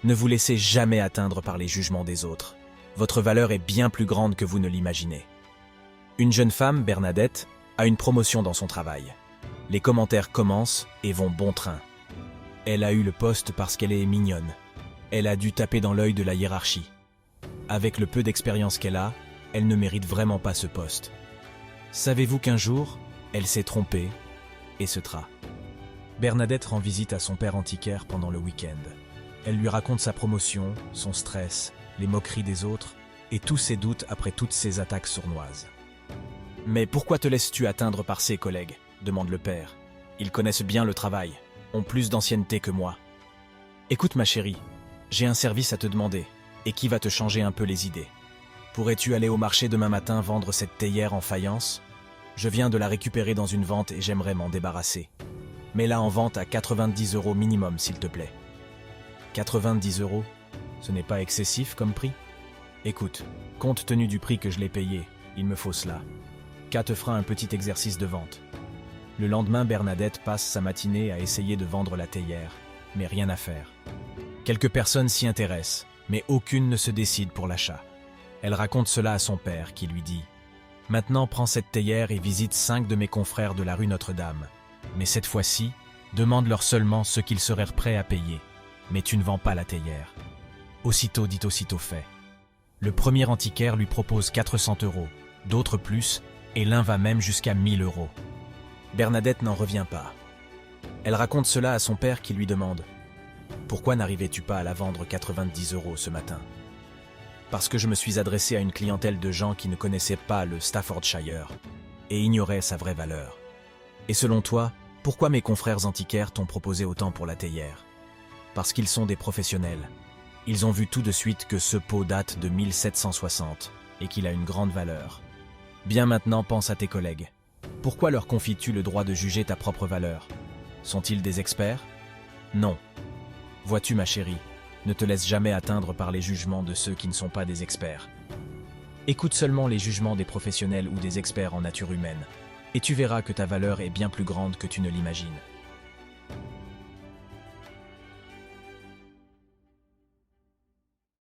Ne vous laissez jamais atteindre par les jugements des autres. Votre valeur est bien plus grande que vous ne l'imaginez. Une jeune femme, Bernadette, a une promotion dans son travail. Les commentaires commencent et vont bon train. Elle a eu le poste parce qu'elle est mignonne. Elle a dû taper dans l'œil de la hiérarchie. Avec le peu d'expérience qu'elle a, elle ne mérite vraiment pas ce poste. Savez-vous qu'un jour, elle s'est trompée et se trahit. Bernadette rend visite à son père antiquaire pendant le week-end. Elle lui raconte sa promotion, son stress, les moqueries des autres et tous ses doutes après toutes ces attaques sournoises. « Mais pourquoi te laisses-tu atteindre par ses collègues ?» demande le père. « Ils connaissent bien le travail, ont plus d'ancienneté que moi. »« Écoute ma chérie, j'ai un service à te demander et qui va te changer un peu les idées. Pourrais-tu aller au marché demain matin vendre cette théière en faïence ? Je viens de la récupérer dans une vente et j'aimerais m'en débarrasser. Mets-la en vente à 90 € minimum, s'il te plaît. » 90 €, ce n'est pas excessif comme prix ? Écoute, compte tenu du prix que je l'ai payé, il me faut cela. K te fera un petit exercice de vente. Le lendemain, Bernadette passe sa matinée à essayer de vendre la théière, mais rien à faire. Quelques personnes s'y intéressent, mais aucune ne se décide pour l'achat. Elle raconte cela à son père, qui lui dit « Maintenant, prends cette théière et visite 5 de mes confrères de la rue Notre-Dame. Mais cette fois-ci, demande-leur seulement ce qu'ils seraient prêts à payer. Mais tu ne vends pas la théière. » Aussitôt dit, aussitôt fait. Le premier antiquaire lui propose 400 €, d'autres plus, et l'un va même jusqu'à 1000 €. Bernadette n'en revient pas. Elle raconte cela à son père qui lui demande « Pourquoi n'arrivais-tu pas à la vendre 90 € ce matin ?»« Parce que je me suis adressé à une clientèle de gens qui ne connaissaient pas le Staffordshire et ignoraient sa vraie valeur. Et selon toi, pourquoi mes confrères antiquaires t'ont proposé autant pour la théière ? Parce qu'ils sont des professionnels. Ils ont vu tout de suite que ce pot date de 1760 et qu'il a une grande valeur. Bien maintenant, pense à tes collègues. Pourquoi leur confies-tu le droit de juger ta propre valeur ? Sont-ils des experts ? Non. Vois-tu ma chérie, ne te laisse jamais atteindre par les jugements de ceux qui ne sont pas des experts. Écoute seulement les jugements des professionnels ou des experts en nature humaine, et tu verras que ta valeur est bien plus grande que tu ne l'imagines.